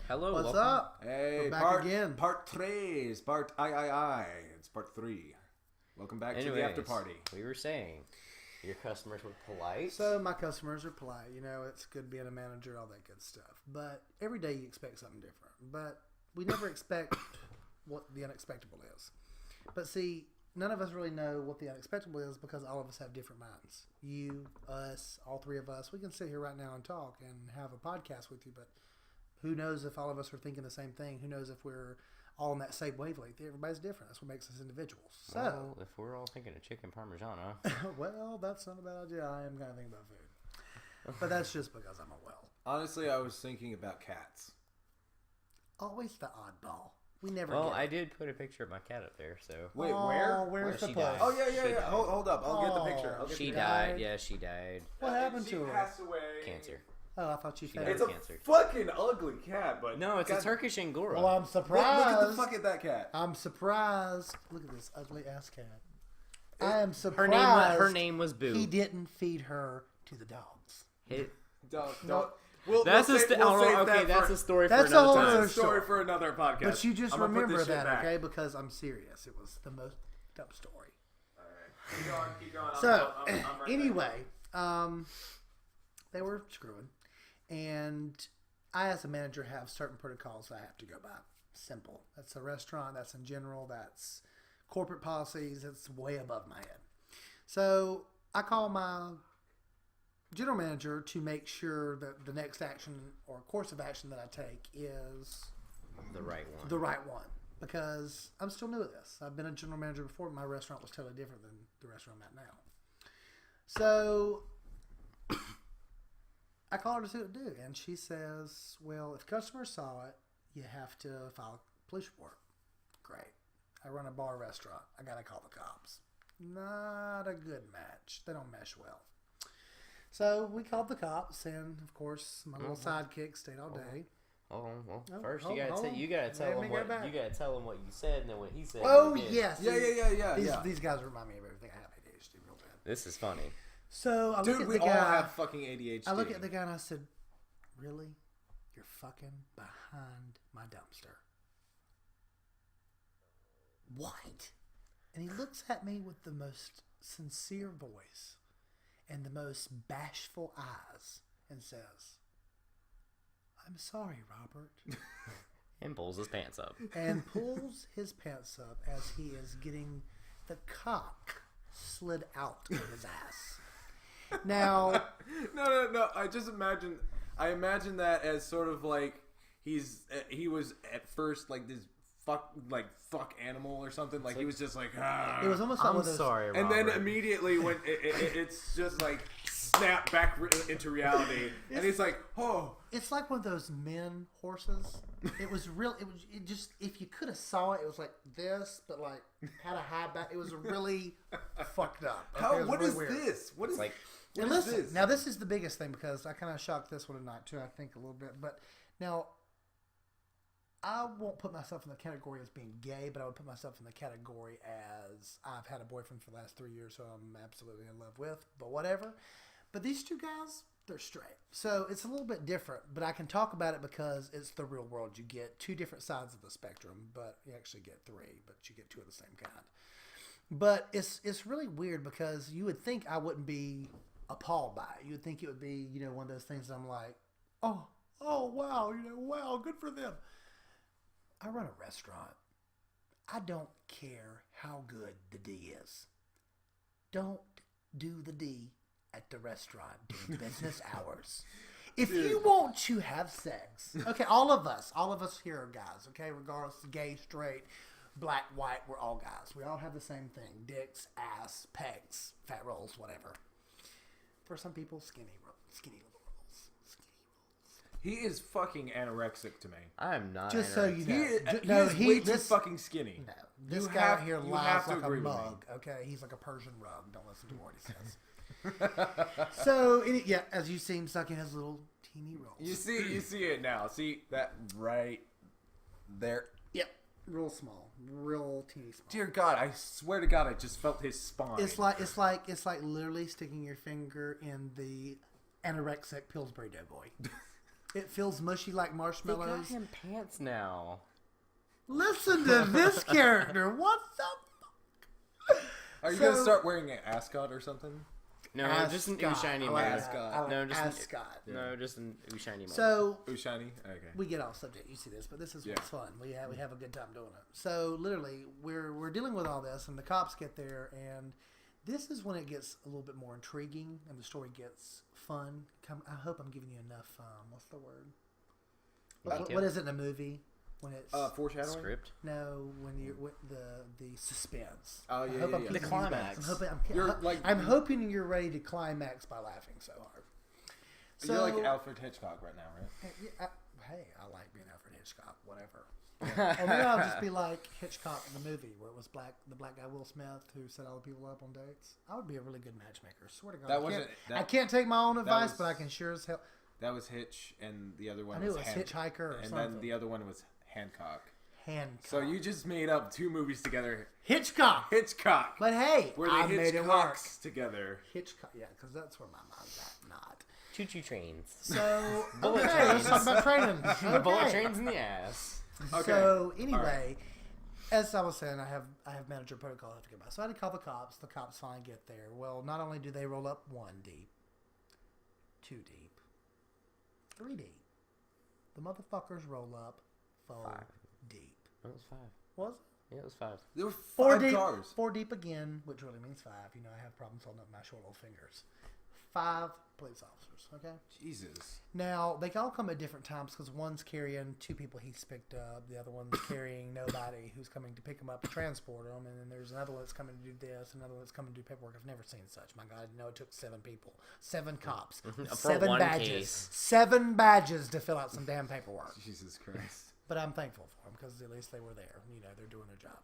Hello, What's welcome. up? Hey, We're back again. Part 3. Part I. It's part 3. Welcome back to the after party. We were saying your customers were polite. So my customers are polite. You know, it's good being a manager, all that good stuff. But every day you expect something different. But we never expect what the unexpected is. But see, none of us really know what the unexpected is because all of us have different minds. You, us, all three of us. We can sit here right now and talk and have a podcast with you, but who knows if all of us are thinking the same thing? Who knows if we're all on that same wavelength? Everybody's different. That's what makes us individuals. So, well, if we're all thinking of chicken parmigiana, well, that's not a bad idea. I am going to think about food. But that's just because I'm a well. Honestly, I was thinking about cats. Always the oddball. We never well, get I it. did put a picture of my cat up there, so Wait, Oh, where? Where's the she puss? died. Oh, yeah. She died. Hold up. I'll get the picture. I'll get she the died. died? Yeah, she died. What happened to her? passed away. Cancer. Oh, I thought she She fed died It's it. a Cancer. fucking ugly cat, but... No, it's God- a Turkish Angora. Well, I'm Look surprised. at the fuck at that cat. I'm surprised. Look at this ugly ass cat. I am her surprised. name was Boo. He didn't feed her to the dogs. Don't. That's We'll a save that that's for- a story That's for a another whole time. other That's a story for another podcast. But you just I'm gonna put remember this shit that, back. okay? Because I'm serious. It was the most dumb story. Alright. Keep going. So, I'm right anyway, they were screwing. And I, as a manager, have certain protocols I have to go by. Simple. That's a restaurant. That's in general. That's corporate policies. It's way above my head. So I call my general manager to make sure that the next action or course of action that I take is The right one. the right one. Because I'm still new at this. I've been a general manager before. My restaurant was totally different than the restaurant I'm at now. So I called her to see what to do. And she says, well, if customers saw it, you have to file a police report. Great. I run a bar restaurant. I got to call the cops. Not a good match. They don't mesh well. So we called the cops, and of course, my little sidekick stayed all day. Hold on. Well, Oh, first hold you gotta on. you gotta tell Let me him go what back. you gotta tell him what you said and then what he said. Oh, what he did. yes. Yeah. These guys remind me of everything. I have ADHD real bad. This is funny. So I look Dude, at we the all guy. have fucking ADHD. I look at the guy and I said, really? You're fucking behind my dumpster. What? And he looks at me with the most sincere voice and the most bashful eyes and says, I'm sorry, Robert. And pulls his pants up. And pulls his pants up as he is getting the cock slid out of his ass. Now, No. I imagine that as sort of like he was at first like this fuck animal or something. Like he was just like, ah. it was almost like I'm one of those, sorry, Robert. And then immediately when it's just like snap back into reality, and he's like, oh. It's like one of those men horses. It was real. It just, if you could have saw it, it was like this, but like had a high back. It was really fucked up. Okay? It was What really is weird. this? What is like? And what is listen, this? now this is the biggest thing because I kind of shocked this one tonight too. I think a little bit, but now I won't put myself in the category as being gay, but I would put myself in the category as I've had a boyfriend for the last 3 years, who I'm absolutely in love with. But whatever. But these two guys, they're straight. So it's a little bit different, but I can talk about it because it's the real world. You get two different sides of the spectrum, but you actually get three, but you get two of the same kind. But it's really weird because you would think I wouldn't be appalled by it. You would think it would be, one of those things that I'm like, oh, wow, wow, good for them. I run a restaurant. I don't care how good the D is. Don't do the D at the restaurant during business hours. If you want to have sex, okay, all of us here are guys, okay, regardless of gay, straight, black, white, we're all guys. We all have the same thing: dicks, ass, pecs, fat rolls, whatever. For some people, skinny rolls. He is fucking anorexic to me. I'm not. Just so you He know, is way too fucking skinny. No, this You guy have- here you lies have to like a agree with me. mug. Okay, he's like a Persian rug. Don't listen to what he says. So, as you've seen, sucking his little teeny rolls. You see it now. See that right there. Yep, real small, real teeny small. Dear God, I swear to God, I just felt his spine. It's like literally sticking your finger in the anorexic Pillsbury Doughboy. It feels mushy like They got marshmallows. him pants now. Listen to this character. What the? Are you So- gonna start wearing an ascot or something? No, just an Ascot. shiny I like mode. Ascot. I like No, just an- Ascot. No, just an shiny mode. So Ooh, shiny. Okay. we get off subject. You see this, but this is Yeah. what's fun. We have a good time doing it. So literally, we're dealing with all this, and the cops get there, and this is when it gets a little bit more intriguing, and the story gets fun. I hope I'm giving you enough. What's the word? What is it in a movie when it's Foreshadowing. Script. no when you with the suspense? Oh, I yeah, hope yeah, I'm yeah. giving The you that. climax. I'm hoping You're like- I'm hoping you're ready to climax by laughing so hard. So You're like Alfred Hitchcock right now, right? hey, I like being Alfred Hitchcock. Whatever. Or maybe I'll just be like Hitchcock in the movie where it was the black guy Will Smith who set all the people up on dates. I would be a really good matchmaker. Swear to God. That I wasn't- can't- I can't take my own advice, was- but I can sure as hell. That was Hitch, and the other one I knew was it was Hitchhiker or and something. then the other one was Hancock. Hancock. So you just made up two movies together. Hitchcock. Hitchcock. But hey, Where I they made it work. Hitchcocks together. Hitchcock. Yeah, because that's where my mind's at. Not. Choo-choo trains. So Bullet okay, let's talk trains. about training. Bullet Okay. trains in the ass. Okay. So All anyway, as I was saying, I have manager protocol I have to get by. So I had to call the cops. The cops finally get there. Well, not only do they roll up 1 deep, 2 deep, 3 deep, the motherfuckers roll up 4 5. deep. It was 5. Was it? Yeah, it was 5. There were 4 five deep. cars. 4 deep again, which really means 5. You know, I have problems holding up my short little fingers. 5 police officers. Okay. Jesus. Now, they all come at different times because one's carrying 2 people he's picked up. The other one's carrying nobody who's coming to pick him up to transport him. And then there's another one that's coming to do this, another one that's coming to do paperwork. I've never seen such. My God, I didn't know it took 7 people. 7 cops. For 7 one badges. case. 7 badges to fill out some damn paperwork. Jesus Christ. But I'm thankful for them because at least they were there. You know, they're doing their job.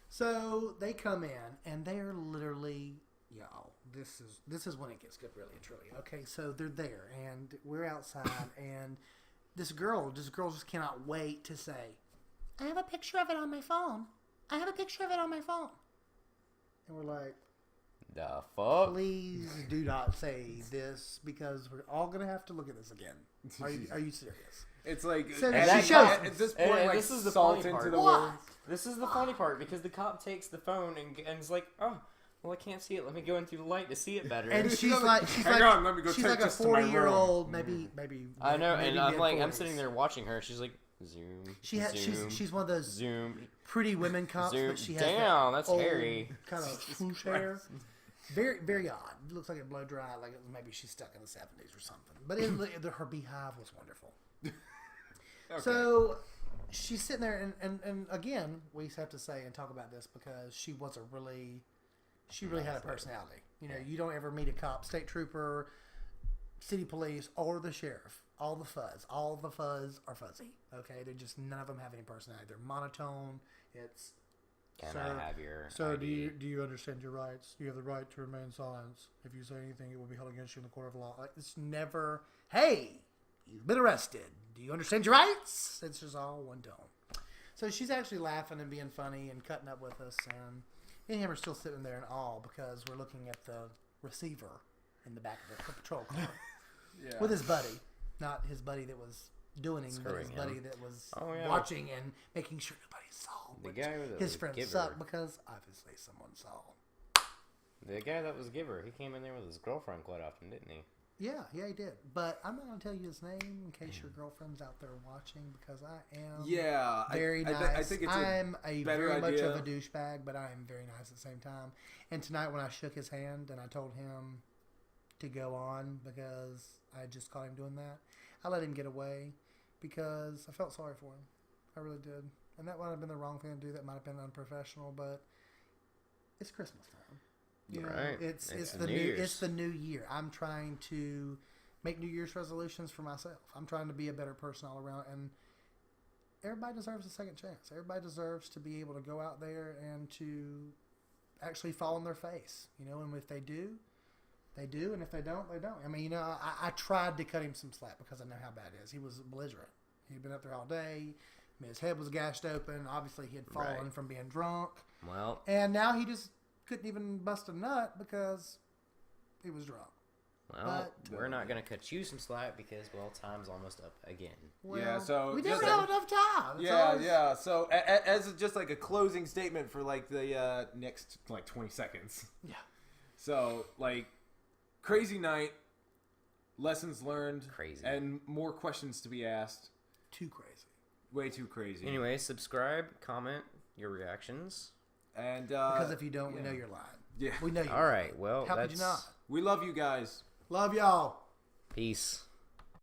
So they come in and they're literally, y'all, this is when it gets good, really and truly. Okay, so they're there and we're outside and this girl just cannot wait to say, I have a picture of it on my phone. I have a picture of it on my phone. And we're like, The fuck? please do not say this because we're all going to have to look at this again. Are you serious? It's like So at, she shows- at this point, and like this is the salt funny into part. the What? wound. This is the funny part because the cop takes the phone and is like, oh, well, I can't see it. Let me go in through the light to see it better. And she's Hang like, on, let me go she's take like a this to my 40-year-old, maybe. I know, maybe and I'm like, I'm mid-40s. sitting there watching her. She's like, zoom. Zoom, She's one of those zoom. pretty women cops, Zoom. but she has Damn, that that's old hairy. kind of swoosh hair. Very, very odd. It looks like it blow dry, like maybe she's stuck in the 70s or something. But her beehive was wonderful. Okay. So she's sitting there, and again, we have to say and talk about this because she really had a personality. You know, you don't ever meet a cop, state trooper, city police, or the sheriff. All the fuzz are fuzzy. Okay, they're just none of them have any personality. They're monotone. It's Can Sir, I have your Sir, ID? do you understand your rights? You have the right to remain silent. If you say anything, it will be held against you in the court of law. Like, it's never, hey, you've been arrested. Do you understand your rights? It's just all one tone. So she's actually laughing and being funny and cutting up with us. And me and him are still sitting there in awe because we're looking at the receiver in the back of the patrol car Yeah. with his buddy. Not his buddy that was doing him, but Screwing his him. buddy that was Oh, yeah. watching and making sure nobody saw. The which guy with his the friends giver. suck because obviously someone saw. The guy that was giver. He came in there with his girlfriend quite often, didn't he? Yeah, he did. But I'm not going to tell you his name in case your girlfriend's out there watching because I am Yeah, very I, nice. I think it's I'm a better very much idea. of a douchebag, but I am very nice at the same time. And tonight when I shook his hand and I told him to go on because I just caught him doing that, I let him get away because I felt sorry for him. I really did. And that might have been the wrong thing to do. That might have been unprofessional, but it's Christmas time. You know, Right. it's It's the New new Year's. it's the new year. I'm trying to make New Year's resolutions for myself. I'm trying to be a better person all around, and everybody deserves a second chance. Everybody deserves to be able to go out there and to actually fall on their face. You know, and if they do, they do, and if they don't, they don't. I mean, you know, I tried to cut him some slack because I know how bad it is. He was belligerent. He'd been up there all day. I mean, his head was gashed open. Obviously, he had fallen Right. from being drunk. Well, And now he just couldn't even bust a nut because he was drunk. Well, But- we're not gonna cut you some slack because time's almost up again. Well, so we just- never have enough time. It's Yeah, always- yeah. So as just like a closing statement for like the next like 20 seconds. Yeah. So like crazy night, lessons learned, Crazy. and more questions to be asked. Too crazy. Way too crazy. Anyway, subscribe, comment your reactions. And Because if you don't, we yeah. know you're lying. Yeah. We know you. All right. Well, How that's could you not? We love you guys. Love y'all. peace.